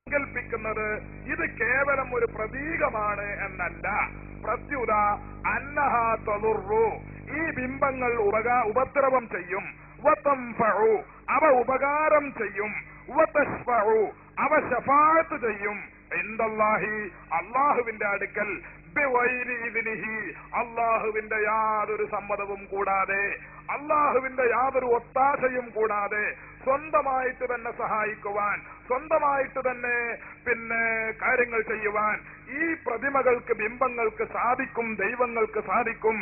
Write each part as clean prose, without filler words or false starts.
സങ്കൽപ്പിക്കുന്നത് ഇത് കേവലം ഒരു പ്രതീകമാണ് എന്നല്ല. പ്രത്യുത അന്നഹാ തദുറു, ഈ ബിംബങ്ങൾ ഉപദ്രവം ചെയ്യും. വതൻഫഉ, അവ ഉപകാരം ചെയ്യും. വതശ്ഫഉ, അവ ശഫാഅത്ത് ചെയ്യും. ഇൻദല്ലാഹി, അല്ലാഹുവിന്റെ അടുക്കൽ. ബിഗൈരി ഇദ്നിഹി, അല്ലാഹുവിന്റെ യാതൊരു സമ്മതവും കൂടാതെ, അല്ലാഹുവിന്റെ യാതൊരു ഒത്താശയും കൂടാതെ സ്വന്തമായിട്ട് തന്നെ സഹായിക്കുവാൻ, സ്വന്തമായിട്ട് തന്നെ കാര്യങ്ങൾ ചെയ്യുവാൻ ഈ പ്രതിമകൾക്ക്, ബിംബങ്ങൾക്ക് സാധിക്കും, ദൈവങ്ങൾക്ക് സാധിക്കും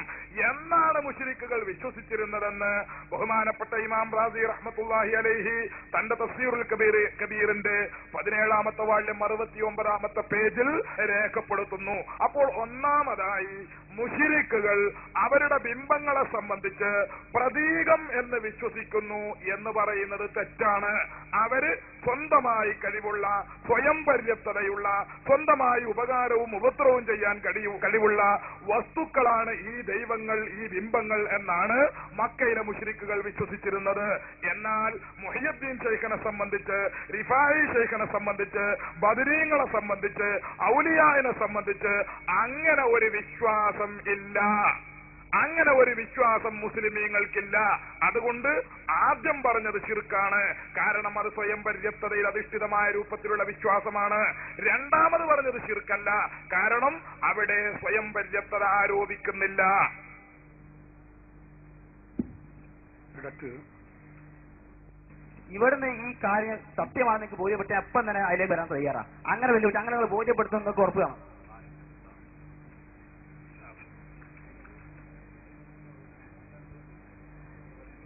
എന്നാണ് മുശ്രിക്കുകൾ വിശ്വസിച്ചിരുന്നതെന്ന് ബഹുമാനപ്പെട്ട ഇമാം റാസി റഹ്മത്തുള്ളാഹി അലൈഹി തന്റെ തഫ്സീറുൽ കബീറിന്റെ 17ാമത്തെ വാള്യം 69ാമത്തെ പേജിൽ രേഖപ്പെടുത്തുന്നു. അപ്പോൾ ഒന്നാമതായി മുശ്രിക്കുകൾ അവരുടെ ബിംബങ്ങളെ സംബന്ധിച്ച് പ്രതീകം എന്ന് വിശ്വസിക്കുന്നു എന്ന് പറയുന്നത് തെറ്റാണ്. അവര് സ്വന്തമായി കഴിവുള്ള, സ്വയം പര്യാപ്തതയുള്ള, സ്വന്തമായി ഉപകാരവും ഉപദ്രവവും ചെയ്യാൻ കഴിവുള്ള വസ്തുക്കളാണ് ഈ ദൈവങ്ങൾ, ഈ ബിംബങ്ങൾ എന്നാണ് മക്കയിലെ മുശ്രിക്കുകൾ വിശ്വസിച്ചിരുന്നത്. എന്നാൽ മുഹിയുദ്ദീൻ ശൈഖിനെ സംബന്ധിച്ച്, റിഫായി ശൈഖിനെ സംബന്ധിച്ച്, ബദരീങ്ങളെ സംബന്ധിച്ച്, ഔലിയായിനെ സംബന്ധിച്ച് അങ്ങനെ ഒരു വിശ്വാസം ഇല്ല. അങ്ങനെ ഒരു വിശ്വാസം മുസ്ലിമീങ്ങൾക്കില്ല. അതുകൊണ്ട് ആദ്യം പറഞ്ഞത് ശിർക്കാണ്. കാരണം അത് സ്വയം പര്യാപ്തതയിൽ അധിഷ്ഠിതമായ രൂപത്തിലുള്ള വിശ്വാസമാണ്. രണ്ടാമത് പറഞ്ഞത് ശിർക്കല്ല, കാരണം അവിടെ സ്വയം പര്യാപ്തത ആരോപിക്കുന്നില്ല. ഇവിടുന്ന് ഈ കാര്യം സത്യമാണെന്ന് എനിക്ക് ബോധ്യപ്പെട്ട അപ്പം തന്നെ അതിലേക്ക് വരാൻ തയ്യാറാണ്. അങ്ങനെ വലിയ അങ്ങനെ ബോധ്യപ്പെടുത്തുന്ന നിങ്ങൾക്ക് ഉറപ്പ് വേണം.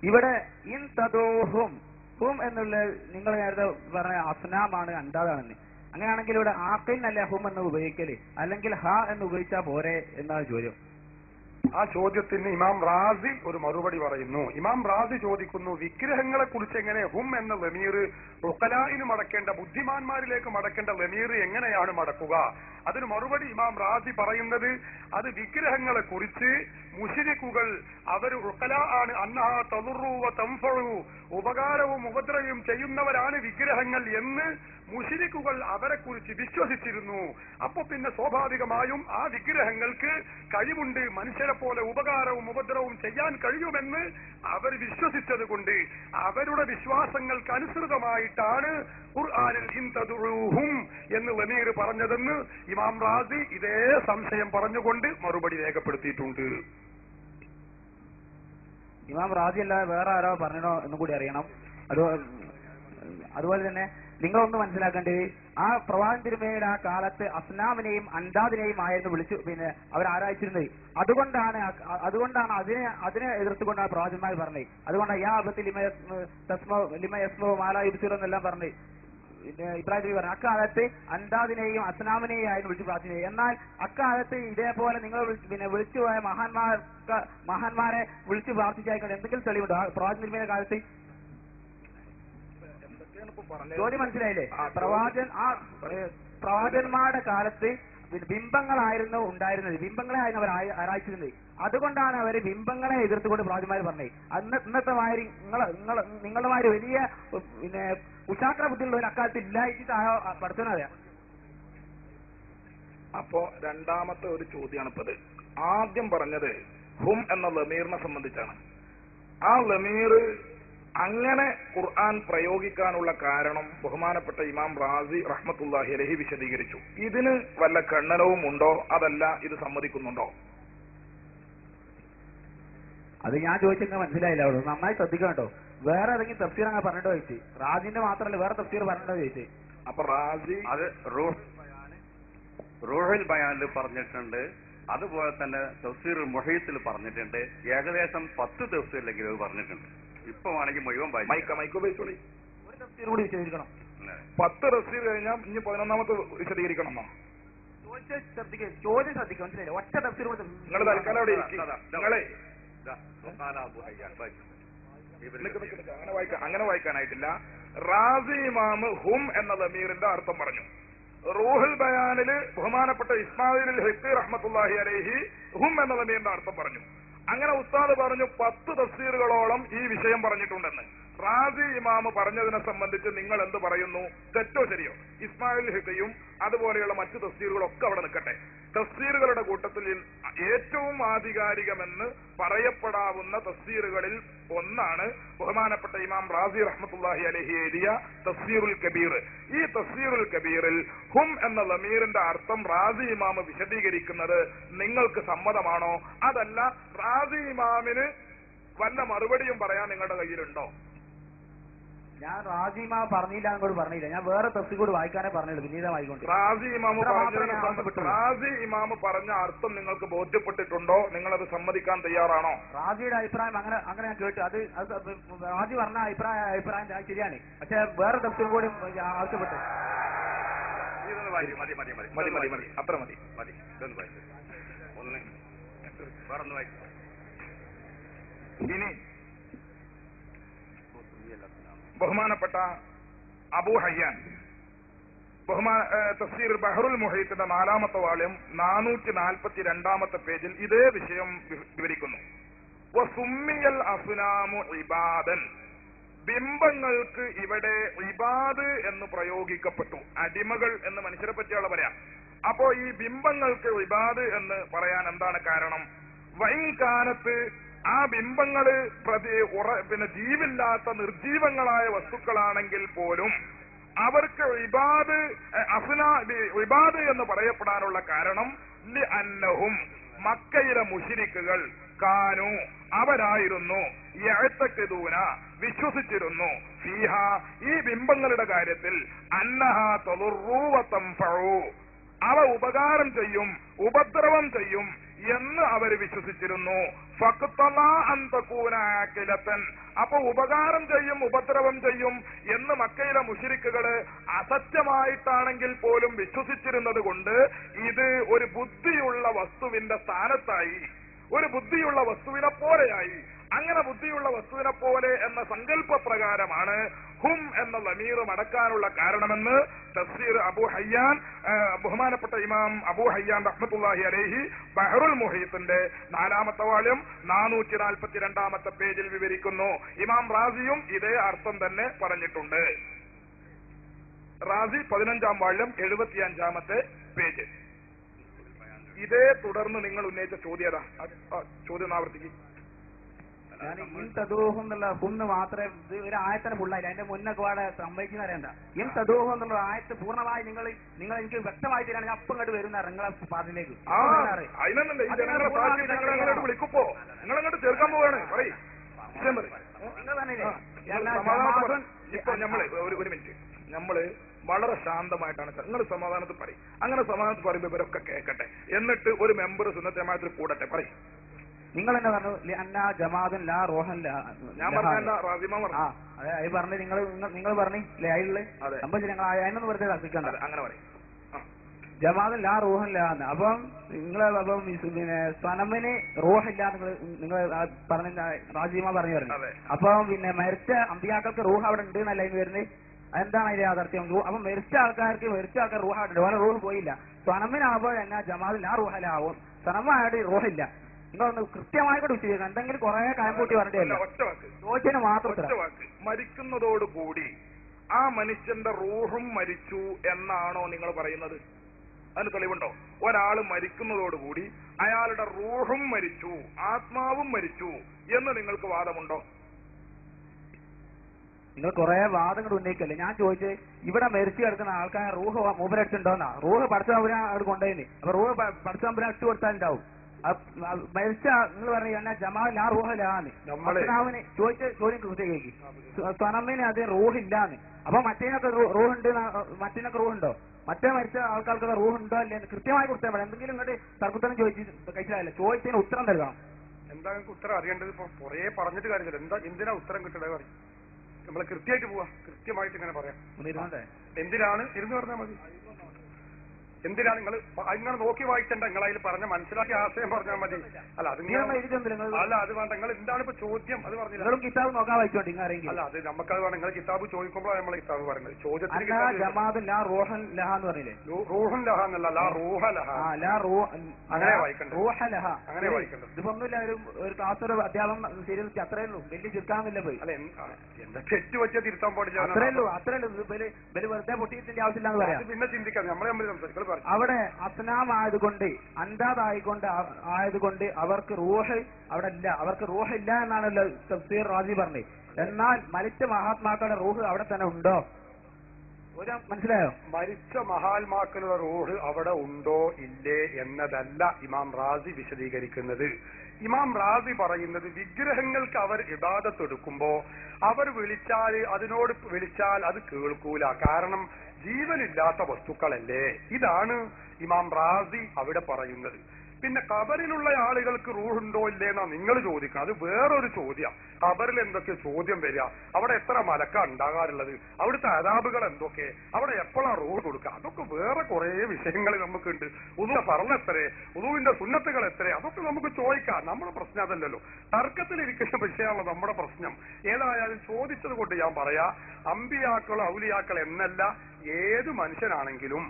ഇവിടെ ഇൻ തദൂഹും, ഹും എന്നുള്ള നിങ്ങൾ നേരത്തെ പറഞ്ഞ അസ്നാമാണ്, അന്താതാണെന്ന്. അങ്ങനെയാണെങ്കിൽ ഇവിടെ ആഖിൻ അല്ല ഹും എന്ന് ഉപയോഗിക്കല്, അല്ലെങ്കിൽ ഹ എന്ന് ഉപയോഗിച്ചാൽ പോരെ എന്നാണ് ചോദ്യം. ആ ചോദ്യത്തിന് ഇമാം റാസി ഒരു മറുപടി പറയുന്നു. ഇമാം റാസി ചോദിക്കുന്നു, വിഗ്രഹങ്ങളെ കുറിച്ച് എങ്ങനെ ഹും എന്ന ലമീർ ഉഖലാഇന് മടക്കേണ്ട, ബുദ്ധിമാന്മാരിലേക്ക് മടക്കേണ്ട ലമീർ എങ്ങനെയാണ് മടക്കുക? അതിന് മറുപടി ഇമാം റാസി പറയുന്നത്, അത് വിഗ്രഹങ്ങളെ കുറിച്ച് മുശ്രിക്കുകൾ അവർ ഉഖലാ ആണ്, അന്നഹാ തദുറു വ തൻഫഉ, ഉപകാരവും ഉപദ്രവവും ചെയ്യുന്നവരാണ് വിഗ്രഹങ്ങൾ എന്ന് മുശ്രിക്കുകൾ അവരെ കുറിച്ച് വിശ്വസിച്ചിരുന്നു. അപ്പൊ പിന്നെ സ്വാഭാവികമായും ആ വിഗ്രഹങ്ങൾക്ക് കഴിവുണ്ട്, മനുഷ്യരെ പോലെ ഉപകാരവും ഉപദ്രവവും ചെയ്യാൻ കഴിയുമെന്ന് അവർ വിശ്വസിച്ചത് കൊണ്ട് അവരുടെ വിശ്വാസങ്ങൾക്ക് അനുസൃതമായിട്ടാണ് ഖുർആനിൽ ഇൻ തദുഊഹും എന്ന് ലമീർ പറഞ്ഞതെന്ന് ഇമാം റാസി ഇതേ സംശയം പറഞ്ഞുകൊണ്ട് മറുപടി രേഖപ്പെടുത്തിയിട്ടുണ്ട്. ഇമാം റാസി അല്ലാതെ വേറെ ആരോ പറഞ്ഞോ എന്നും കൂടി അറിയണം. അതുപോലെ തന്നെ നിങ്ങളൊന്ന് മനസ്സിലാക്കേണ്ടത്, ആ പ്രവാചകൻ തിരുമേനിയുടെ ആ കാലത്ത് അസ്നാമിനെയും അൻദാദിനെയും ആയിരുന്നു വിളിച്ചു അവർ ആരാധിച്ചിരുന്നത്. അതുകൊണ്ടാണ് അതിനെ എതിർത്തുകൊണ്ടാണ് പ്രവാചകന്മാർ പറഞ്ഞത്. അതുകൊണ്ടാണ് യാ അബത്തി ലിമ യസ്മോ മാലാ യുബ്സിറു എന്നെല്ലാം പറഞ്ഞത്. ഇബ്രാഹിം നബി പറഞ്ഞു അക്കാലത്ത് അൻദാദിനെയും അസ്നാമിനെയും ആയിരുന്നു വിളിച്ചു പ്രാർത്ഥിച്ചത്. എന്നാൽ അക്കാലത്ത് ഇതേപോലെ നിങ്ങൾ വിളിച്ചുപോയ മഹാന്മാരെ വിളിച്ചു പ്രാർത്ഥിച്ചായിക്കൊണ്ട് എന്തെങ്കിലും തെളിവുണ്ടോ പ്രവാചകൻ തിരുമേനിയുടെ കാലത്ത്? ചോദ്യം മനസ്സിലായില്ലേ? പ്രവാചകന്മാരുടെ കാലത്ത് ബിംബങ്ങളായിരുന്നു ഉണ്ടായിരുന്നത്, ബിംബങ്ങളെയായിരുന്നു അവർ ആരാധിച്ചിരുന്നത്. അതുകൊണ്ടാണ് അവർ ബിംബങ്ങളെ എതിർത്തുകൊണ്ട് പ്രവാചകന്മാർ പറഞ്ഞത്. ഇന്നത്തെ മാതിരി നിങ്ങളുടെ മാതിരി വലിയ കുശാഗ്ര ബുദ്ധിയുള്ള ഒരു അക്കാലത്ത് ഇല്ലായിട്ടാണോ പഠിച്ചറിയാം. അപ്പോ രണ്ടാമത്തെ ഒരു ചോദ്യമാണ് ഇപ്പത്. ആദ്യം പറഞ്ഞത് ഹും എന്ന ലമീറിനെ സംബന്ധിച്ചാണ്. ആ ലമീർ അങ്ങനെ ഖുർആൻ പ്രയോഗിക്കാനുള്ള കാരണം ബഹുമാനപ്പെട്ട ഇമാം റാസി റഹ്മത്തുള്ളാഹി അലൈഹി വിശദീകരിച്ചു. ഇതിന് വല്ല ഖണ്ഡനവും ഉണ്ടോ, അതല്ല ഇത് സമ്മതിക്കുന്നുണ്ടോ? അത് ഞാൻ ചോദിച്ചെങ്കിൽ മനസ്സിലായില്ല. അവിടെ നന്നായി ശ്രദ്ധിക്കണം കേട്ടോ. വേറെ ഏതെങ്കിലും തഫ്സീർ അങ്ങനെ പറഞ്ഞിട്ടോ ചോദിച്ചു? റാസിന്റെ മാത്രമല്ല വേറെ തഫ്സീർ പറഞ്ഞിട്ടോ ചോദിച്ചു? അപ്പൊ റാസി അത് റൂഹുൽ ബയാനിൽ പറഞ്ഞിട്ടുണ്ട്, അതുപോലെ തന്നെ തഫ്സീറുൽ മുഹീത്തിൽ പറഞ്ഞിട്ടുണ്ട്. ഏകദേശം 10 തഫ്സീറിലെങ്കിലും അത് പറഞ്ഞിട്ടുണ്ട്. ഇപ്പൊ വേണമെങ്കിൽ മുഴുവൻ മൈക്ക് ഉപയോഗിച്ചോളി. ഒരു തഫ്സീർ കൂടി വിശദീകരിക്കണം. 10 തഫ്സീർ കഴിഞ്ഞാൽ ഇനി 11ാമത്തെ വിശദീകരിക്കണമോ? ചോദ്യം ശ്രദ്ധിക്കുക, മനസ്സിലായില്ലേ? ഒറ്റ തഫ്സീർ കൂടി നിങ്ങൾ തൽക്കാലം അവിടെ ഇരിക്കും. നിങ്ങളെ അങ്ങനെ വായിക്കാനായിട്ടില്ല. റാസി ഇമാം ഹും എന്ന ലമീറിന്റെ അർത്ഥം പറഞ്ഞു. റൂഹുൽ ബയാനില് ബഹുമാനപ്പെട്ട ഇസ്മായിൽ ഹഖി റഹ്മത്തുള്ളാഹി അലൈഹി ഹും എന്ന ലമീറിന്റെ അർത്ഥം പറഞ്ഞു. അങ്ങനെ ഉസ്താദ് പറഞ്ഞു 10 തഫ്സീറുകളോളം ഈ വിഷയം പറഞ്ഞിട്ടുണ്ടെന്ന്. റാസി ഇമാമ് പറഞ്ഞതിനെ സംബന്ധിച്ച് നിങ്ങൾ എന്ത് പറയുന്നു? തെറ്റോ ശരിയോ? ഇസ്മായിൽ ഹിദയും അതുപോലെയുള്ള മറ്റു തഫ്സീറുകളൊക്കെ അവിടെ നിൽക്കട്ടെ. തഫ്സീറുകളുടെ കൂട്ടത്തിൽ ഏറ്റവും ആധികാരികമെന്ന് പറയപ്പെടാവുന്ന തഫ്സീറുകളിൽ ഒന്നാണ് ബഹുമാനപ്പെട്ട ഇമാം റാസി റഹ്മത്തുള്ളാഹി അലൈഹി എഴുതിയ തഫ്സീറുൽ കബീർ. ഈ തഫ്സീറുൽ കബീറിൽ ഹും എന്ന ലമീറിന്റെ അർത്ഥം റാസി ഇമാമ് വിശദീകരിക്കുന്നത് നിങ്ങൾക്ക് സമ്മതമാണോ? അതല്ല റാസി ഇമാമിന് വല്ല മറുപടിയും പറയാൻ നിങ്ങളുടെ കയ്യിലുണ്ടോ? ഞാൻ റാസി ഇമാം പറഞ്ഞില്ല എന്നോട് പറഞ്ഞില്ല, ഞാൻ വേറെ തഫ്സീർ കൂടി വായിക്കാനേ പറഞ്ഞുള്ളൂ വിനീതമായിക്കൊണ്ട്. റാസി ഇമാമ് പറഞ്ഞ അർത്ഥം നിങ്ങൾക്ക് ബോധ്യപ്പെട്ടിട്ടുണ്ടോ? നിങ്ങളത് സമ്മതിക്കാൻ തയ്യാറാണോ? റാസിയുടെ അഭിപ്രായം അങ്ങനെ ഞാൻ കേട്ടു. അത് റാസി പറഞ്ഞ അഭിപ്രായം ശരിയാണ്, പക്ഷെ വേറെ തഫ്സീർ കൂടി ആവശ്യപ്പെട്ടു. അത്ര മതി. ഇനി ബഹുമാനപ്പെട്ട അബൂ ഹയ്യാൻ തഫ്സീർ ബഹറുൽ മുഹീത്തിന്റെ 4ാമത്തെ വാള്യം 442 പേജിൽ ഇതേ വിഷയം വിവരിക്കുന്നു. വസുമ്മിയൽ അസ്നാമു ഇബാദൻ, ബിംബങ്ങൾക്ക് ഇവിടെ ഇബാദ് എന്ന് പ്രയോഗിക്കപ്പെട്ടു. അടിമകൾ എന്ന് മനുഷ്യരെ പറ്റിയുള്ള പറയാം. അപ്പോ ഈ ബിംബങ്ങൾക്ക് ഇബാദ് എന്ന് പറയാൻ എന്താണ് കാരണം? വൈകാലത്ത് ആ ബിംബങ്ങള് പിന്നെ ജീവില്ലാത്ത നിർജീവങ്ങളായ വസ്തുക്കളാണെങ്കിൽ പോലും അവർക്ക് ഇബാദ് എന്ന് പറയപ്പെടാനുള്ള കാരണം അന്നഹും മക്കയിലെ മുശ്രിക്കുകൾ കാനു അവരായിരുന്നു യഅ്തഖിദൂന വിശ്വസിച്ചിരുന്നു ഫീഹ ഈ ബിംബങ്ങളുടെ കാര്യത്തിൽ അന്നഹ തദുറു വ തൻഫഉ അവ ഉപകാരം ചെയ്യും ഉപദ്രവം ചെയ്യും എന്ന് അവർ വിശ്വസിച്ചിരുന്നു. അപ്പൊ ഉപകാരം ചെയ്യും ഉപദ്രവം ചെയ്യും എന്ന് മക്കയിലെ മുശ്രിക്കുകള് അസത്യമായിട്ടാണെങ്കിൽ പോലും വിശ്വസിച്ചിരുന്നത് കൊണ്ട് ഇത് ഒരു ബുദ്ധിയുള്ള വസ്തുവിന്റെ സ്ഥാനത്തായി, ഒരു ബുദ്ധിയുള്ള വസ്തുവിനെ പോലെയായി. അങ്ങനെ ബുദ്ധിയുള്ള വസ്തുവിനെ പോലെ എന്ന സങ്കല്പ പ്രകാരമാണ് ഹും എന്ന ലമീർ മടക്കാനുള്ള കാരണമെന്ന് തഫ്സീർ അബൂ ഹയ്യാൻ ബഹുമാനപ്പെട്ട ഇമാം അബൂ ഹയ്യാൻ റഹ്മത്തുള്ളാഹി അലൈഹി ബഹറുൽ മുഹീത്തിന്റെ 4ാമത്തെ വാള്യം 442 പേജിൽ വിവരിക്കുന്നു. ഇമാം റാസിയും ഇതേ അർത്ഥം തന്നെ പറഞ്ഞിട്ടുണ്ട്. റാസി 15ാം വാള്യം 75 പേജ്. ഇതേ തുടർന്ന് നിങ്ങൾ ഉന്നയിച്ച ചോദ്യം ആവർത്തിക്കും. ഞാൻ ഇൻ തദൂഹു എന്നുള്ള ഹുന്ന് മാത്രമേ ഒരു ആയത്തിന് ഫുള്ളായില്ല, അതിന്റെ മുന്നൊക്കെ പാടെ സമ്മതിക്കുന്ന അറിയണ്ട. ഇൻ തദൂഹു എന്നുള്ള ആയത്ത് പൂർണ്ണമായി നിങ്ങൾ എനിക്ക് വ്യക്തമായി തരാണെങ്കിൽ അപ്പം ഇങ്ങോട്ട് വരുന്ന നിങ്ങളെ പാട്ടിലേക്ക് വിളിക്കുമ്പോ നിങ്ങളങ്ങോട്ട് ചേർക്കാൻ പോവാണ്. ഇപ്പൊ നമ്മള് ഒരു മിനിറ്റ്, നമ്മള് വളരെ ശാന്തമായിട്ടാണ് നിങ്ങൾ സമാധാനത്തിൽ പറയും. അങ്ങനെ സമാധാനത്തിൽ പറയുമ്പോ ഇവരൊക്കെ കേൾക്കട്ടെ, എന്നിട്ട് ഒരു മെമ്പർ സുന്നത്ത് ജമാഅത്തിൽ കൂടട്ടെ. പറയും നിങ്ങൾ തന്നെ പറഞ്ഞു അന്നാ ജമാഅത്തുൻ ലാ റൂഹൻ ലാ. ഞാൻ പറഞ്ഞ അത് പറഞ്ഞ് നിങ്ങൾ പറഞ്ഞില്ലേ അതിലുള്ള സംബന്ധിച്ച് ഞങ്ങൾ അതിനൊന്ന് വെറുതെ തർക്കിക്കണ്ട. അങ്ങനെ പറയും ജമാഅത്തുൻ ലാ റൂഹൻ ലാ എന്ന്. അപ്പം നിങ്ങൾ അപ്പം പിന്നെ സനമിന് റൂഹില്ല നിങ്ങൾ പറഞ്ഞ റാസിമ പറഞ്ഞു. അപ്പം പിന്നെ മരിച്ച അമ്പിയാക്കൾക്ക് റൂഹ് അവിടെ ഉണ്ട് എന്നല്ല ഇന്ന് വരുന്നത്. എന്താണ് അതിന്റെ യാഥാർത്ഥ്യം? അപ്പൊ മരിച്ച ആൾക്കാർ റൂഹ് അവിടെ ഓരോ റൂഹ് പോയില്ല. സനമിനാകുമ്പോൾ എന്നാ ജമാഅത്തുൻ ലാ റൂഹലാവും, സനമായിട്ട് റൂഹില്ല. നിങ്ങളൊന്ന് കൃത്യമായി കൂടെ വിശ്വസിക്കണം. എന്തെങ്കിലും കുറെ കായം കൂട്ടി പറഞ്ഞില്ല, ചോദിച്ചതിന് മാത്രം. മരിക്കുന്നതോടുകൂടി ആ മനുഷ്യന്റെ റൂഹും മരിച്ചു എന്നാണോ നിങ്ങൾ പറയുന്നത്? അതിന് തെളിവുണ്ടോ? ഒരാള് മരിക്കുന്നതോടുകൂടി അയാളുടെ റൂഹും മരിച്ചു ആത്മാവും മരിച്ചു എന്ന് നിങ്ങൾക്ക് വാദമുണ്ടോ? നിങ്ങൾ കുറെ വാദങ്ങൾ ഉന്നയിക്കല്ലേ. ഞാൻ ചോദിച്ചത് ഇവിടെ മരിച്ചു കിടക്കുന്ന ആൾക്കാർ റൂഹ് മൂപ്പരടിച്ചുണ്ടോന്നാ. റൂഹ് പഠിച്ചവരെ അവിടെ കൊണ്ടുപോയി. അപ്പൊ റൂഹ് പഠിച്ചവരെ ഇട്ട് കൊടുത്താലുണ്ടാവും. മരിച്ച നിങ്ങൾ പറഞ്ഞു എന്നാ ജമാഅത്തുൻ ലാ റൂഹലാന്ന്. അസ്നാമിന് ചോദിച്ച ചോദ്യം കൃത്യമാക്കി. സനമിന് അത് റൂഹില്ലാന്ന്. അപ്പൊ മറ്റേനൊക്കെ റൂഹുണ്ട്, മറ്റേനൊക്കെ റൂഹുണ്ടോ? മറ്റേ മരിച്ച ആൾക്കാർക്ക് റൂഹുണ്ടോ അല്ലേ കൃത്യമായി കൊടുത്താൽ മതി. എന്തെങ്കിലും ഇങ്ങോട്ട് തർക്കത്തരം ചോദിച്ചു കഴിച്ചാലല്ല, ചോദിച്ചതിന് ഉത്തരം നൽകണം. എന്താ ഉത്തരം അറിയേണ്ടത്? ഇപ്പൊ കുറെ പറഞ്ഞിട്ട് കാര്യമില്ല. എന്തിനാ ഉത്തരം കിട്ടണേ പറയും. നമ്മള് കൃത്യമായിട്ട് പോവാ, കൃത്യമായിട്ട് ഇങ്ങനെ പറയാം. എന്തിനാണ് ഇരുന്ന് പറഞ്ഞാൽ മതി. എന്തിനാ നിങ്ങൾ ഇങ്ങനെ നോക്കി വായിച്ചണ്ട? നിങ്ങൾ അതിൽ പറഞ്ഞ മനസ്സിലാക്കി ആശയം പറഞ്ഞാൽ മതി. അല്ല അത് അല്ല അത് വേണ്ട. നിങ്ങൾ എന്താണ് ഇപ്പൊ ചോദ്യം? അത് പറഞ്ഞില്ല. കിതാബ് നോക്കാൻ വായിച്ചോട്ടെ. അല്ല അത് നമുക്കത് വേണം. നിങ്ങൾ കിതാബ് ചോദിക്കുമ്പോൾ നമ്മൾ കിതാബ് പറയുന്നത് ചോദ്യത്തിന് റൂഹൻ ലഹ എന്ന് പറഞ്ഞില്ലേ? റൂഹൻ ലഹ എന്നല്ല, റൂഹ ലഹ അങ്ങനെ വായിക്കണ്ട. റൂഹ ലഹ അങ്ങനെ വായിക്കണ്ടത്. ഇതിപ്പൊന്നുമില്ല. ഒരു ക്ലാസ് ഒരു അധ്യാപനം ശരി അത്രേ ഉള്ളൂ. വലിയ ചുരുക്കാന്നില്ല പോയി. അല്ല എന്താ തെറ്റ് വെച്ചാൽ തിരുത്താൻ പാടില്ല. അത്രേ ഉള്ളൂ. വെറുതെ പൊട്ടിയിട്ടിന്റെ ആവശ്യമില്ല എന്ന് പറയാം. പിന്നെ ചിന്തിക്കാം. നമ്മളെ നമ്മൾ സംസാരിക്കും. അവിടെ അസ്നാം ആയതുകൊണ്ട് ആയതുകൊണ്ട് അവർക്ക് റൂഹ് അവിടെ ഇല്ല. അവർക്ക് റൂഹ് ഇല്ല എന്നാണല്ലോ തഫ്സീർ റാസി പറഞ്ഞത്. എന്നാൽ മരിച്ച മഹാത്മാക്കളുടെ റൂഹ് അവിടെ തന്നെ ഉണ്ടോ? മനസ്സിലായോ? മരിച്ച മഹാത്മാക്കളുടെ റൂഹ് അവിടെ ഉണ്ടോ ഇല്ലേ എന്നതല്ല ഇമാം റാസി വിശദീകരിക്കുന്നത്. ഇമാം റാസി പറയുന്നത് വിഗ്രഹങ്ങൾക്ക് അവർ ഇബാദത്ത് എടുക്കുമ്പോ അവർ അതിനോട് വിളിച്ചാൽ അത് കേൾക്കൂല. കാരണം ജീവനില്ലാത്ത വസ്തുക്കളല്ലേ. ഇതാണ് ഇമാം റാസി അവിടെ പറയുന്നത്. പിന്നെ ഖബറിലുള്ള ആളുകൾക്ക് റൂഹുണ്ടോ ഇല്ലേന്നാ നിങ്ങൾ ചോദിക്കണം. അത് വേറൊരു ചോദ്യം. ഖബറിൽ എന്തൊക്കെ ചോദ്യം വരിക? അവിടെ എത്ര മലക്ക ഉണ്ടാകാറുള്ളത്? അവിടുത്തെ അദാബുകൾ എന്തൊക്കെ? അവിടെ എപ്പോഴാണ് റൂഹ് കൊടുക്കുക? അതൊക്കെ വേറെ കുറെ വിഷയങ്ങൾ നമുക്കുണ്ട്. ഉദുവിന്റെ ഫർള് എത്രേ, ഉദുവിന്റെ സുന്നത്തുകൾ എത്രേ, അതൊക്കെ നമുക്ക് ചോദിക്കാം. നമ്മുടെ പ്രശ്നം അതല്ലല്ലോ. തർക്കത്തിലിരിക്കുന്ന വിഷയമാണല്ലോ നമ്മുടെ പ്രശ്നം. ഏതായാലും ചോദിച്ചത് കൊണ്ട് ഞാൻ പറയാ, അമ്പിയാക്കൾ ഔലിയാക്കൾ എന്നല്ല, ഏത് മനുഷ്യനാണെങ്കിലും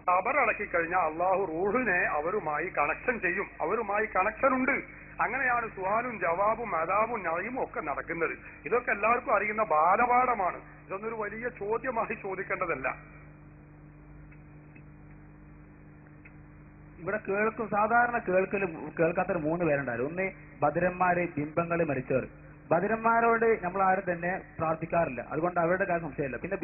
ഖബറടക്കി കഴിഞ്ഞാൽ അള്ളാഹു റൂഹിനെ അവരുമായി കണക്ഷൻ ചെയ്യും. അവരുമായി കണക്ഷൻ ഉണ്ട്. അങ്ങനെയാണ് സുആലും ജവാബും അദാബും നഈമും ഒക്കെ നടക്കുന്നത്. ഇതൊക്കെ എല്ലാവർക്കും അറിയുന്ന ബാലപാഠമാണ്. ഇതൊന്നൊരു വലിയ ചോദ്യമായി ചോദിക്കേണ്ടതല്ല. ഇവിടെ സാധാരണ കേൾക്കാത്തൊരു 3 പേരുണ്ടായിരുന്നു. ഒന്ന് ബദിരന്മാര്, ബിംബങ്ങള്, മരിച്ചവർ. ബദിരന്മാരോട് നമ്മൾ ആരും തന്നെ പ്രാർത്ഥിക്കാറില്ല. അതുകൊണ്ട് അവരുടെ കാര്യം സംശയമില്ല. പിന്നെ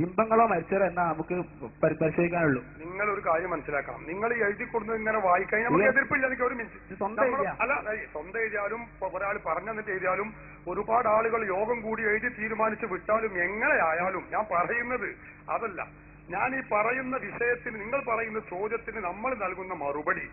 ബിംബങ്ങളോ മരിച്ചവരോ എന്നാ നമുക്ക് പരിശോധിക്കാനുള്ളൂ. നിങ്ങൾ ഒരു കാര്യം മനസ്സിലാക്കണം. നിങ്ങൾ എഴുതി കൊടുക്കുന്നത് ഇങ്ങനെ വായിക്കാൻ നമുക്ക് എതിർപ്പില്ല. എനിക്ക് ഒരു മിനിറ്റ്. സ്വന്തം എഴുതിയാലും ഒരാൾ പറഞ്ഞെന്നിട്ട് എഴുതിയാലും ഒരുപാട് ആളുകൾ യോഗം കൂടി എഴുതി തീരുമാനിച്ച് വിട്ടാലും എങ്ങനെയായാലും ഞാൻ പറയുന്നത് അതല്ല. ഞാൻ ഈ പറയുന്ന വിഷയത്തിന്, നിങ്ങൾ പറയുന്ന ചോദ്യത്തിന് നമ്മൾ നൽകുന്ന മറുപടി,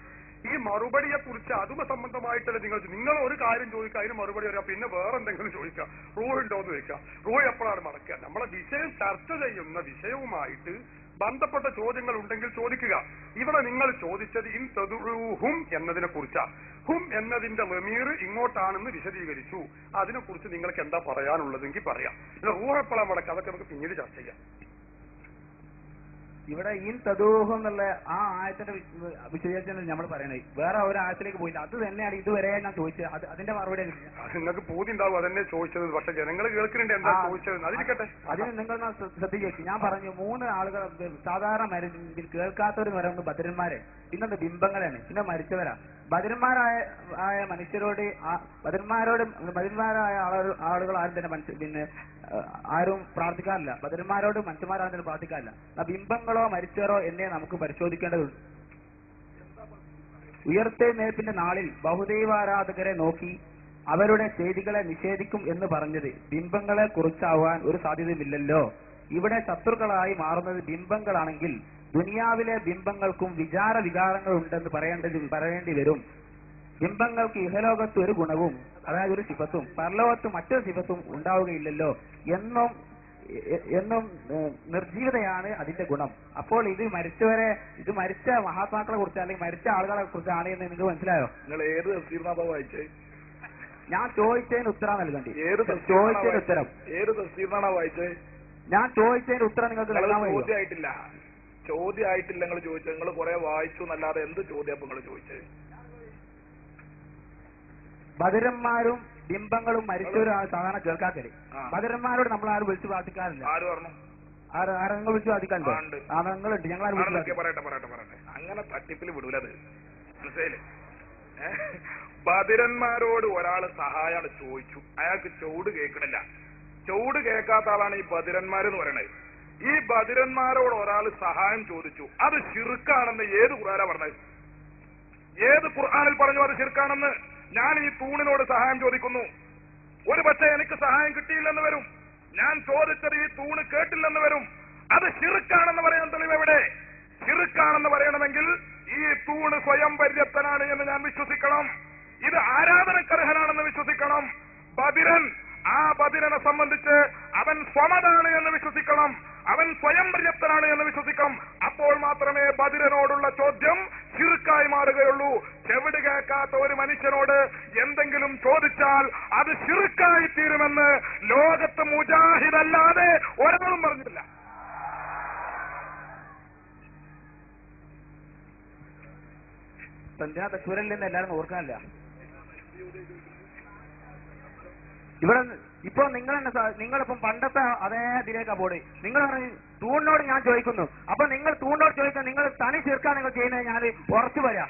ഈ മറുപടിയെ കുറിച്ച് അതുമ സംബന്ധമായിട്ടല്ല നിങ്ങൾ ഒരു കാര്യം ചോദിക്കുക, അതിന് മറുപടി വരിക, പിന്നെ വേറെ എന്തെങ്കിലും ചോദിക്കുക, റൂഹ് ഉണ്ടോന്ന് ചോദിക്കുക, റൂഹ് എപ്പോഴാണ് മടക്കുക. നമ്മളെ വിഷയം ചർച്ച ചെയ്യുന്ന വിഷയവുമായിട്ട് ബന്ധപ്പെട്ട ചോദ്യങ്ങൾ ഉണ്ടെങ്കിൽ ചോദിക്കുക. ഇവിടെ നിങ്ങൾ ചോദിച്ചത് ഇൻ തദുഉഹും എന്നതിനെ കുറിച്ചാ. ഹും എന്നതിന്റെ ലമീർ ഇങ്ങോട്ടാണെന്ന് വിശദീകരിച്ചു. അതിനെക്കുറിച്ച് നിങ്ങൾക്ക് എന്താ പറയാനുള്ളതെങ്കിൽ പറയാം. റൂഹ് എപ്പോഴാണ് മടക്കുക അതൊക്കെ നമുക്ക് പിന്നീട് ചർച്ച ചെയ്യാം. ഇവിടെ ഇൻ തദൂഹം എന്നുള്ള ആ ആയത്തിന്റെ വിശദീകരിച്ചാണ് നമ്മൾ പറയണത്. വേറെ ഒരു ആയത്തിലേക്ക് പോയില്ല. അത് തന്നെയാണ് ഇതുവരെ ഞാൻ ചോദിച്ചത്. അതിന്റെ മറുപടി നിങ്ങൾക്ക് പൂതി ഉണ്ടാവും. അതെന്നെ ചോദിച്ചത്. പക്ഷെ ജനങ്ങൾ കേൾക്കുന്നുണ്ട് എന്താ ചോദിച്ചത്. അതിരിക്കട്ടെ. അതിന് നിങ്ങൾ ശ്രദ്ധിച്ചു. ഞാൻ പറഞ്ഞു 3 ആളുകൾ സാധാരണ കേൾക്കാത്തവർ പറയുന്നത് ബദരന്മാരെ, പിന്നത് ബിംബങ്ങളാണ്, പിന്നെ മരിച്ചവരാ. ബദരന്മാരായ മനുഷ്യരോട് ബദരന്മാരായ ആളുകൾ ആരും തന്നെ പിന്നെ ആരും പ്രാർത്ഥിക്കാറില്ല. ബദരന്മാരോട് മനുഷ്യന്മാരും തന്നെ പ്രാർത്ഥിക്കാറില്ല. ബിംബങ്ങളോ മരിച്ചവരോ എന്നെ നമുക്ക് പരിശോധിക്കേണ്ടതുണ്ട്. ഉയർത്തെഴുന്നേൽപ്പിന്റെ നാളിൽ ബഹുദൈവാരാധകരെ നോക്കി അവരുടെ ചെയ്തികളെ നിഷേധിക്കും എന്ന് പറഞ്ഞത് ബിംബങ്ങളെ കുറിച്ചാവാൻ ഒരു സാധ്യതയുമില്ലല്ലോ. ഇവിടെ ശത്രുക്കളായി മാറുന്നത് ബിംബങ്ങളാണെങ്കിൽ ദുനിയാവിലെ ബിംബങ്ങൾക്കും വികാരങ്ങൾ ഉണ്ടെന്ന് പറയേണ്ടി വരും. ബിംബങ്ങൾക്ക് ഇഹലോകത്ത് ഒരു ഗുണവും, അതായത് ഒരു സിഫത്തും, പരലോകത്ത് മറ്റൊരു സിഫത്തും ഉണ്ടാവുകയില്ലല്ലോ എന്നും നിർജീവതയാണ് അതിന്റെ ഗുണം. അപ്പോൾ ഇത് മരിച്ച മഹാത്മാക്കളെ കുറിച്ച് അല്ലെങ്കിൽ മരിച്ച ആളുകളെ കുറിച്ചാണ് എന്ന് നിങ്ങൾക്ക് മനസ്സിലായോ? നിങ്ങൾ ഏത് തഫ്സീറിനാ വായിച്ചേ? ഞാൻ ചോദിച്ചതിന് ഉത്തരം നൽകേണ്ടി. ഏത് തഫ്സീറിനാണോ വായിച്ചേ? ഞാൻ ചോദിച്ചതിന് ഉത്തരം നിങ്ങൾക്ക് ചോദ്യമായിട്ടില്ല. നിങ്ങൾ ചോദിച്ചത് നിങ്ങൾ കുറെ വായിച്ചു എന്നല്ലാതെ എന്ത് ചോദ്യം നിങ്ങൾ ചോദിച്ചത്? ബദരന്മാരും ബിംബങ്ങളും മരിച്ചവരാണ് സാധാരണ കേൾക്കാക്കല്. ബദരന്മാരോട് നമ്മൾ ആരും വിളിച്ചു പ്രാർത്ഥിക്കാറില്ല. ആര് പറഞ്ഞു? ആരെങ്ങൾ വിളിച്ചു പ്രാർത്ഥിക്കാറുണ്ട്? ഞങ്ങളുണ്ട്. ഞങ്ങൾ പറയട്ടെ. അങ്ങനെ തട്ടിപ്പിൽ വിടൂലത്. മനസ്സിലായില്ലേ? ബദിരന്മാരോട് ഒരാള് സഹായം ചോദിച്ചു. അയാൾക്ക് ചൂട് കേൾക്കണില്ല. ചൂട് കേൾക്കാത്ത ആളാണ് ഈ ബദിരന്മാരെന്ന് പറയണത്. ഈ ബദിരന്മാരോട് ഒരാൾ സഹായം ചോദിച്ചു. അത് ശിർക്കാണെന്ന് ഏത് ഖുർആനാ പറഞ്ഞത്? ഏത് ഖുർആനിൽ പറഞ്ഞു അത് ശിർക്കാണെന്ന്? ഞാൻ ഈ തൂണിനോട് സഹായം ചോദിക്കുന്നു. ഒരു പക്ഷേ എനിക്ക് സഹായം കിട്ടിയില്ലെന്ന് വരും. ഞാൻ ചോദിച്ചത് ഈ തൂണ് കേട്ടില്ലെന്ന് വരും. അത് ശിർക്കാണെന്ന് പറയാൻ തെളിവ് എവിടെ? ശിർക്കാണെന്ന് പറയണമെങ്കിൽ ഈ തൂണ് സ്വയം പര്യാപ്തനാണ് എന്ന് ഞാൻ വിശ്വസിക്കണം. ഇത് ആരാധനക്കർഹനാണെന്ന് വിശ്വസിക്കണം. ബദിരൻ, ആ ബദിരനെ സംബന്ധിച്ച് അവൻ സ്വമതാണ് എന്ന് വിശ്വസിക്കണം. അവൻ സ്വയം പര്യാപ്തനാണ് എന്ന് വിശ്വസിക്കണം. അപ്പോൾ മാത്രമേ ബദിരനോടുള്ള ചോദ്യം ശിർക്കായി മാറുകയുള്ളൂ. ചെവിട് കേൾക്കാത്ത ഒരു മനുഷ്യനോട് എന്തെങ്കിലും ചോദിച്ചാൽ അത് ശിർക്കായി തീരുമെന്ന് ലോകത്ത് മുജാഹിദല്ലാതെ ഒരാളും പറഞ്ഞില്ല. സന്ധ്യാ തക്ബീറിൽ നിന്ന് എല്ലാവരും ഓർക്കാനല്ല. ഇവിടെ ഇപ്പൊ നിങ്ങളിപ്പം പണ്ടത്തെ അതേ ഇതിലേക്കാ പോടി. നിങ്ങൾ പറഞ്ഞു തൂണിനോട് ഞാൻ ചോദിക്കുന്നു. അപ്പൊ നിങ്ങൾ തൂണിനോട് ചോദിക്കാൻ നിങ്ങൾ തനി ചേർക്കാൻ നിങ്ങൾ ചെയ്യുന്നത് ഞാൻ ഉറച്ചു വരാം.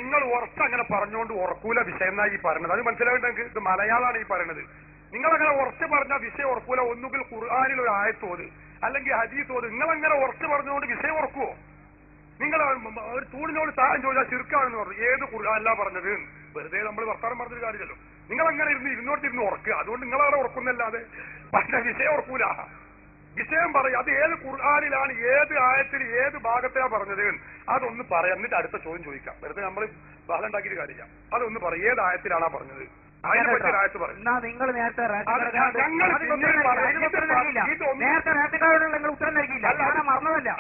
നിങ്ങൾ ഉറച്ച് അങ്ങനെ പറഞ്ഞുകൊണ്ട് ഉറക്കൂല വിഷയം എന്നായി പറയുന്നത്. അത് മനസ്സിലായിട്ട് ഇത് മലയാളമാണ് ഈ പറയുന്നത്. നിങ്ങളങ്ങനെ ഉറച്ച് പറഞ്ഞ വിഷയം ഉറക്കൂല. ഒന്നുകിൽ ഖുർആനിൽ ഒരു ആയത്തോത് അല്ലെങ്കിൽ ഹദീസ് ഓത്. നിങ്ങളങ്ങനെ ഉറച്ച് പറഞ്ഞുകൊണ്ട് വിഷയം ഉറക്കുവോ? നിങ്ങൾ ഒരു തൂണിനോട് താഴെ ചോദിച്ചാൽ ശിർക്കാണെന്ന് പറഞ്ഞു. ഏത് ഖുർആനിലാ പറഞ്ഞത്? വെറുതെ നമ്മൾ വർത്താനം പറഞ്ഞൊരു കാര്യമല്ലോ. നിങ്ങൾ അങ്ങനെ ഇരുന്നോട്ടിരുന്ന് ഉറക്കുക. അതുകൊണ്ട് നിങ്ങളവിടെ ഉറക്കുന്നല്ലാതെ പക്ഷെ വിഷയം ഉറക്കൂല. വിഷയം പറയും. അത് ഏത് ഖുർആനിലാണ്, ഏത് ആയത്തിൽ, ഏത് ഭാഗത്തിലാ പറഞ്ഞത് അതൊന്ന് പറയാം. എന്നിട്ട് അടുത്ത ചോദ്യം ചോദിക്കാം. വെറുതെ നമ്മൾ ബഹളം ഉണ്ടാക്കിയിട്ട് കാര്യമില്ല. അതൊന്ന് പറയും. ഏത് ആയത്തിലാണോ പറഞ്ഞത്? നിങ്ങൾ നേരത്തെ ഉത്തരം നൽകിയില്ല. മറന്നതല്ല.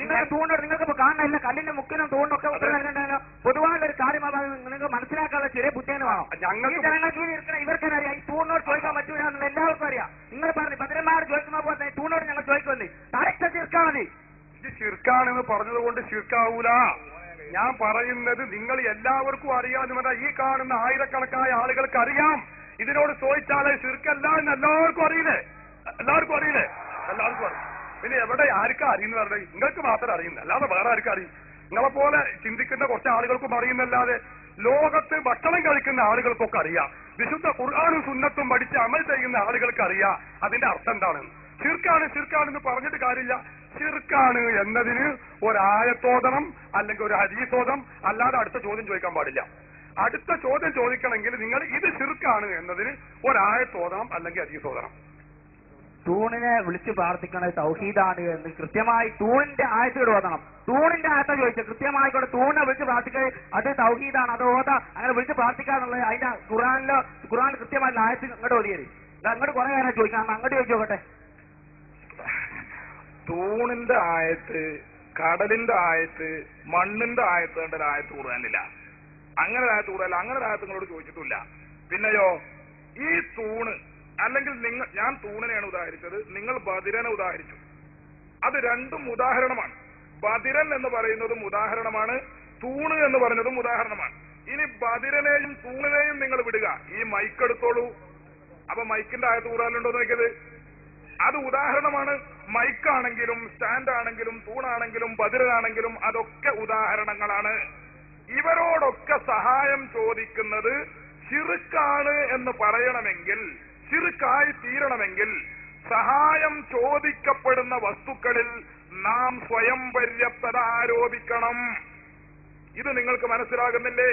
നിങ്ങൾക്ക് തൂണ്ടോ നിങ്ങൾക്ക് കാണാനില്ല. കല്ലിന്റെ മുക്കിനും തൂണ്ടൊക്കെ ഉത്തരം നൽകേണ്ടല്ലോ. പൊതുവായുള്ള ഒരു കാര്യമാണ്. നിങ്ങൾക്ക് മനസ്സിലാക്കാനുള്ള ചെറിയ ബുദ്ധിയാണ് വേണം. ജനങ്ങൾക്ക് ഇവർക്കറിയാം ഈ തൂണിനോട് ചോദിക്കാൻ പറ്റൂല എന്നുള്ള എല്ലാവർക്കും അറിയാം. നിങ്ങൾ പറഞ്ഞു ഭദ്രന്മാർ ചോദിക്കുമ്പോൾ പോലെ തൂണിനോട് ഞങ്ങൾ ചോദിക്കുമല്ലേ? താഴെ ചീർക്കാ മതി. ഇത് ശിർക്കാണെന്ന് പറഞ്ഞത് കൊണ്ട് ശിർക്കാവൂല. ഞാൻ പറയുന്നത് നിങ്ങൾ എല്ലാവർക്കും അറിയാമെന്ന് പറഞ്ഞാൽ ഈ കാണുന്ന ആയിരക്കണക്കായ ആളുകൾക്ക് അറിയാം. ഇതിനോട് ചോദിച്ചാലേ ശിർക്കല്ല എന്ന് എല്ലാവർക്കും അറിയില്ലേ? എല്ലാവർക്കും അറിയില്ലേ? എല്ലാവർക്കും അറിയും. പിന്നെ എവിടെ ആർക്കാ അറിയുന്ന പറഞ്ഞത്? നിങ്ങൾക്ക് മാത്രം അറിയുന്നത്, അല്ലാതെ വേറെ ആർക്കും അറിയും? നിങ്ങളെപ്പോലെ ചിന്തിക്കുന്ന കുറച്ച് ആളുകൾക്കും അറിയുന്നല്ലാതെ ലോകത്ത് ഭക്ഷണം കഴിക്കുന്ന ആളുകൾക്കൊക്കെ അറിയാം. വിശുദ്ധ ഖുർആനും സുന്നത്തും പഠിച്ച് അമൽ ചെയ്യുന്ന ആളുകൾക്ക് അറിയാം അതിന്റെ അർത്ഥം എന്താണെന്ന്. ശിർക്കാണെന്ന് പറഞ്ഞിട്ട് കാര്യമില്ല. ശിർക്കാണ് എന്നതിന് ഒരായത്തോതണം അല്ലെങ്കിൽ ഒരു ഹദീസോദം, അല്ലാതെ അടുത്ത ചോദ്യം ചോദിക്കാൻ പാടില്ല. അടുത്ത ചോദ്യം ചോദിക്കണമെങ്കിൽ നിങ്ങൾ ഇത് ശിർക്കാണ് എന്നതിന് ഒരായത്തോതണം അല്ലെങ്കിൽ ഹദീസോദനം. തൂണിനെ വിളിച്ച് പ്രാർത്ഥിക്കണത് തൗഹീദാണ് എന്ന് കൃത്യമായി തൂണിന്റെ ആയത്തോട് ഓതണം. തൂണിന്റെ ആയത്ത ചോദിച്ചത് കൃത്യമായിക്കൊണ്ട് തൂണിനെ വിളിച്ച് പ്രാർത്ഥിക്കുക അത് തൗഹീദാണ്, അത് ഓത അങ്ങനെ വിളിച്ച് പ്രാർത്ഥിക്കാന്നുള്ളത് അതിന്റെ ഖുർആനിൽ കൃത്യമായിട്ടുള്ള ആയത്തിൽ ഇങ്ങോട്ട് ഓതിയത്. അങ്ങോട്ട് കുറെ കാര്യം ചോദിക്കാം. അങ്ങോട്ട് ചോദിച്ചു നോക്കട്ടെ. തൂണിന്റെ ആയത്ത്, കടലിന്റെ ആയത്ത്, മണ്ണിന്റെ ആയത്ത് കണ്ട ഒരു ആയത്ത് ഖുർആനില്ല. അങ്ങനെ ഒരു ആയത്ത് ഖുർആനില്ല. അങ്ങനെ ഒരു ആയത്ത് നിങ്ങളോട് ചോദിച്ചിട്ടില്ല. പിന്നെയോ ഈ തൂണ് അല്ലെങ്കിൽ ഞാൻ തൂണിനെയാണ് ഉദാഹരിച്ചത്, നിങ്ങൾ ബദിരനെ ഉദാഹരിച്ചു. അത് രണ്ടും ഉദാഹരണമാണ്. ബദിരൻ എന്ന് പറയുന്നതും ഉദാഹരണമാണ്, തൂണ് എന്ന് പറഞ്ഞതും ഉദാഹരണമാണ്. ഇനി ബദിരനെയും തൂണിനെയും നിങ്ങൾ വിടുക. ഈ മൈക്ക് എടുത്തോളൂ. അപ്പൊ മൈക്കിന്റെ ആയത്ത് ഖുർആനിലുണ്ടോ നോക്കിയത്? അത് ഉദാഹരണമാണ്. മൈക്കാണെങ്കിലും സ്റ്റാൻഡ് ആണെങ്കിലും തൂണാണെങ്കിലും ബദിരനാണെങ്കിലും അതൊക്കെ ഉദാഹരണങ്ങളാണ്. ഇവരോടൊക്കെ സഹായം ചോദിക്കുന്നത് ശിർക്കാണ് എന്ന് പറയണമെങ്കിൽ, ശിർക്കായി തീരണമെങ്കിൽ സഹായം ചോദിക്കപ്പെടുന്ന വസ്തുക്കളിൽ നാം സ്വയം പര്യാപ്തത ആരോപിക്കണം. ഇത് നിങ്ങൾക്ക് മനസ്സിലാകുന്നില്ലേ?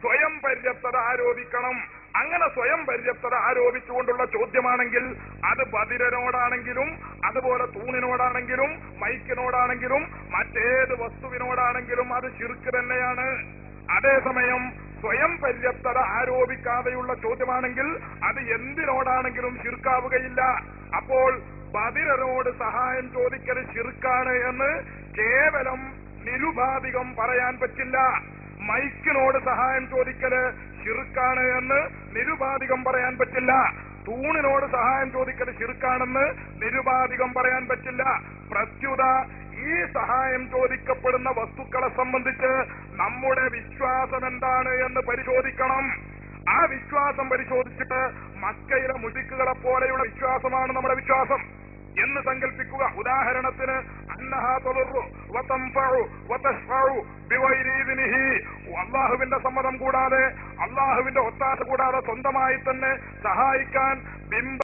സ്വയം പര്യാപ്തത ആരോപിക്കണം. അങ്ങനെ സ്വയം പര്യാപ്തത ആരോപിച്ചുകൊണ്ടുള്ള ചോദ്യമാണെങ്കിൽ അത് ബദിരനോടാണെങ്കിലും അതുപോലെ തൂണിനോടാണെങ്കിലും മൈക്കിനോടാണെങ്കിലും മറ്റേത് വസ്തുവിനോടാണെങ്കിലും അത് ശിർക്ക് തന്നെയാണ്. അതേസമയം സ്വയം പര്യാപ്തത ആരോപിക്കാതെയുള്ള ചോദ്യമാണെങ്കിൽ അത് എന്തിനോടാണെങ്കിലും ശിർക്കാവുകയില്ല. അപ്പോൾ ബദിരനോട് സഹായം ചോദിക്കൽ ശിർക്കാണ് എന്ന് കേവലം നിരുപാധികം പറയാൻ പറ്റില്ല. മൈക്കിനോട് സഹായം ചോദിക്കല് ശിർക്കാണ് എന്ന് നിരുപാധികം പറയാൻ പറ്റില്ല. തൂണിനോട് സഹായം ചോദിക്കൽ ശിർക്കാണെന്ന് നിരുപാധികം പറയാൻ പറ്റില്ല. പ്രത്യുത ഈ സഹായം ചോദിക്കപ്പെടുന്ന വസ്തുക്കളെ സംബന്ധിച്ച് നമ്മുടെ വിശ്വാസം എന്താണ് എന്ന് പരിശോധിക്കണം. ആ വിശ്വാസം പരിശോധിച്ചിട്ട് മക്കയിലെ മുശ്രിക്കുകളെ പോലെയുള്ള വിശ്വാസമാണ് നമ്മുടെ വിശ്വാസം എന്ന് സങ്കല്പിക്കുക. ഉദാഹരണത്തിന് അള്ളാഹുവിന്റെ സമ്മതം കൂടാതെ, അള്ളാഹുവിന്റെ ഒത്താശ കൂടാതെ സ്വന്തമായി തന്നെ സഹായിക്കാൻ ബിംബ